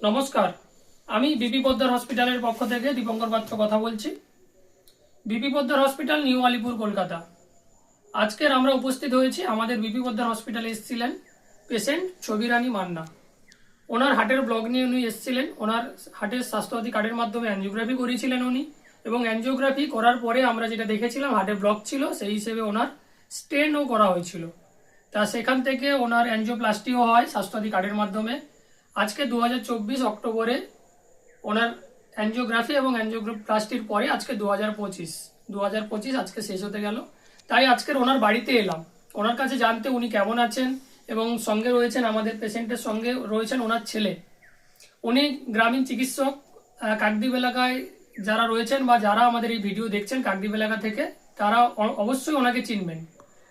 নমস্কার, আমি বিপি পোদ্দার হসপিটালের পক্ষ থেকে দীপঙ্কর পাত্র কথা বলছি। BP Poddar hospital, new Alipur, Kolkata. আজকের আমরা উপস্থিত হয়েছি, আমাদের বিপি পোদ্দার হসপিটালে এসেছিলেন পেশেন্ট ছবিরানী মান্না। ওনার হার্টের ব্লক নিয়ে উনি এসেছিলেন। ওনার হার্টের স্বাস্থ্যসাথী কার্ডের মাধ্যমে অ্যাঞ্জিওগ্রাফি করিয়েছিলেন উনি, এবং অ্যাঞ্জিওগ্রাফি করার পরে আমরা যেটা দেখেছিলাম হার্টের ব্লক ছিল, সেই হিসেবে ওনার স্টেনও করা হয়েছিল। তা সেখান থেকে ওনার অ্যাঞ্জিওপ্লাস্টিও হয় স্বাস্থ্যসাথী কার্ডের মাধ্যমে। আজকে 2024 অক্টোবরে ওনার অ্যাঞ্জিওগ্রাফি এবং অ্যাঞ্জিওপ্লাস্টির পরে আজকে 2025 আজকে শেষ হতে গেল। তাই আজকের ওনার বাড়িতে এলাম ওনার কাছে জানতে উনি কেমন আছেন, এবং সঙ্গে রয়েছেন আমাদের পেশেন্টের সঙ্গে রয়েছেন ওনার ছেলে। উনি গ্রামীণ চিকিৎসক। কাকদ্বীপ এলাকায় যারা রয়েছেন বা যারা আমাদের এই ভিডিও দেখছেন কাকদ্বীপ এলাকা থেকে, তারা অবশ্যই ওনাকে চিনবেন,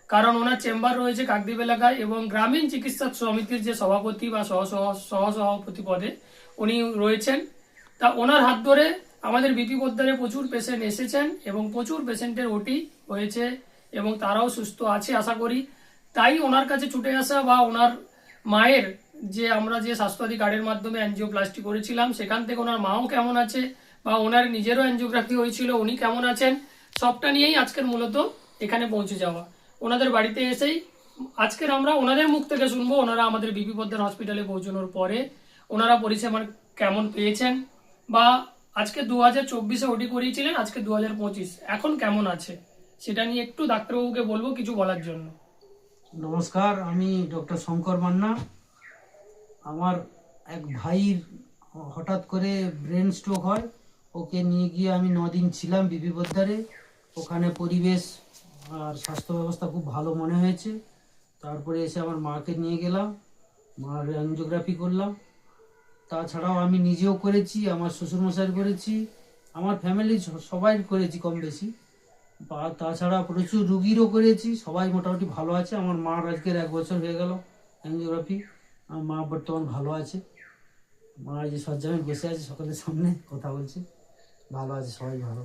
কারণ ওনার চেম্বার রয়েছে কাকদ্বীপ এলাকায়, এবং গ্রামীণ চিকিৎসক সমিতির যে সভাপতি বা সহসভাপতি পদে উনি রয়েছেন। তা ওনার হাত ধরে আমাদের বিপি পোদ্দারে প্রচুর পেশেন্ট এসেছেন এবং প্রচুর পেশেন্টের ওটি হয়েছে এবং তারাও সুস্থ আছে আশা করি। তাই ওনার কাছে ছুটে আসা, বা ওনার মায়ের যে আমরা যে স্বাস্থ্যসাথী কার্ডের মাধ্যমে অ্যাঞ্জিওপ্লাস্টি করেছিলাম সেখান থেকে ওনার মাও কেমন আছে, বা ওনার নিজেরও অ্যাঞ্জিওগ্রাফি হয়েছিল উনি কেমন আছেন, সবটা নিয়েই আজকের মূলত এখানে পৌঁছে যাওয়া। ওনাদের বাড়িতে এসেই আজকের আমরা ওনাদের মুখ থেকে শুনবো, ওনারা আমাদের বিপি পোদ্দার হসপিটালে পৌঁছানোর পরে ওনারা পরিষেবা কেমন পেয়েছেন, বা আজকে 2024 ওটি করিয়েছিলেন, আজকে 2025 এখন কেমন আছে, সেটা নিয়ে একটু ডাক্তারবাবুকে বলবো কিছু বলার জন্য। নমস্কার, আমি ডক্টর শঙ্কর মান্না। আমার এক ভাইয়ের হঠাৎ করে ব্রেন স্ট্রোক হয়। ওকে নিয়ে গিয়ে আমি 9 দিন ছিলাম বিপি পোদ্দারে। ওখানে পরিবেশ আর স্বাস্থ্য ব্যবস্থা খুব ভালো মনে হয়েছে। তারপরে এসে আমার মাকে নিয়ে গেলাম, মার অ্যাঞ্জিওগ্রাফি করলাম। তাছাড়াও আমি নিজেও করেছি, আমার শ্বশুরমশাইয়ের করেছি, আমার ফ্যামিলি সবাই করেছি কম বেশি। বা তাছাড়া প্রচুর রুগীরও করেছি, সবাই মোটামুটি ভালো আছে। আমার মার আজকের 1 বছর হয়ে গেল অ্যাঞ্জিওগ্রাফি। আমার মা বর্তমান ভালো আছে। মা যে শয্যায় বসে আছে, সকলের সামনে কথা বলছে, ভালো আছে, সবাই ভালো।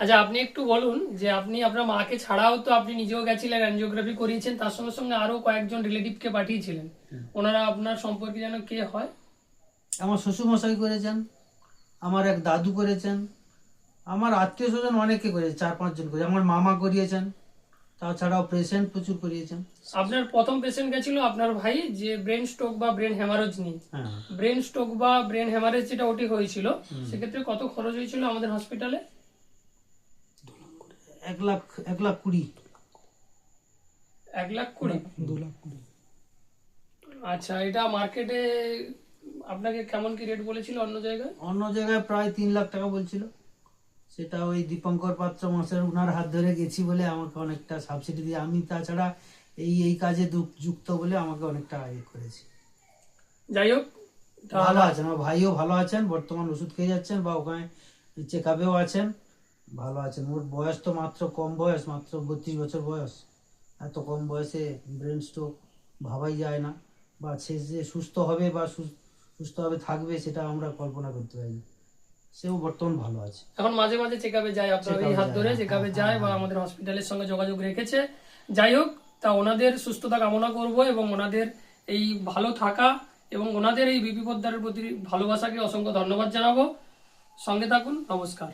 আচ্ছা, আপনি একটু বলুন যে আপনি আপনার মাকে ছাড়াও তো আপনি নিজেও গেছিলেন, অ্যাঞ্জিওগ্রাফি করিয়েছেন, তার সঙ্গে সঙ্গে আরো কয়েকজন রিলেটিভকে পাঠিয়েছিলেন। ওনারা আপনার সম্পর্কে যেন কে হয়? আমার শ্বশুরমশাই করেছেন, আমার এক দাদু করেছেন, আমার আত্মীয় স্বজন অনেকে করেছে, 4-5 জন করেছে, আমার মামা করিয়েছেন। তাছাড়াও পেশেন্ট প্রচুর করিয়েছেন। আপনার প্রথম পেশেন্ট গেছিল আপনার ভাই, যে ব্রেন স্ট্রোক বা ব্রেন হ্যামারেজ নিয়ে। হ্যাঁ, ব্রেন স্ট্রোক বা ব্রেন হ্যামারেজ যেটা ওটি হয়েছিল, সেক্ষেত্রে কত খরচ হয়েছিল আমাদের হসপিটালে? 1,20,000। 1,20,000? 2,20,000। আচ্ছা, এটা মার্কেটে আপনাকে কেমন কি রেট বলেছিল অন্য জায়গায়? অন্য জায়গায় প্রায় 3 লাখ টাকা বলছিল। সেটা ওই দীপঙ্কর পাত্র মশাই উনার হাত ধরে গেছি বলে আমাকে অনেকটা সাবসিডি দিয়ে, আমি তাছাড়া এই কাজে যুক্ত বলে আমাকে অনেকটা করেছি। যাই হোক, ভালো আছেন, আমার ভাইও ভালো আছেন, বর্তমান ওষুধ খেয়ে যাচ্ছেন বা ওখানে চেক আপেও আছেন, ভালো আছেন। ওর বয়স তো মাত্র কম বয়স, মাত্র 32 বছর বয়স। এত কম বয়সে ব্রেন স্ট্রোক ভাবাই যায় না, বা সে যে সুস্থ হবে বা সুস্থভাবে থাকবে সেটা আমরা কল্পনা করতে পারি না। সেও বর্তমান ভালো আছে। এখন মাঝে মাঝে চেকআপে যায়, আপনার এই হাত ধরে চেকআপে যায়, বা আমাদের হসপিটালের সঙ্গে যোগাযোগ রেখেছে। যাই হোক, তা ওনাদের সুস্থতা কামনা করব, এবং ওনাদের এই ভালো থাকা এবং ওনাদের এই বিপি পোদ্দারের প্রতি ভালোবাসাকে অসংখ্য ধন্যবাদ জানাবো। সঙ্গে থাকুন। নমস্কার।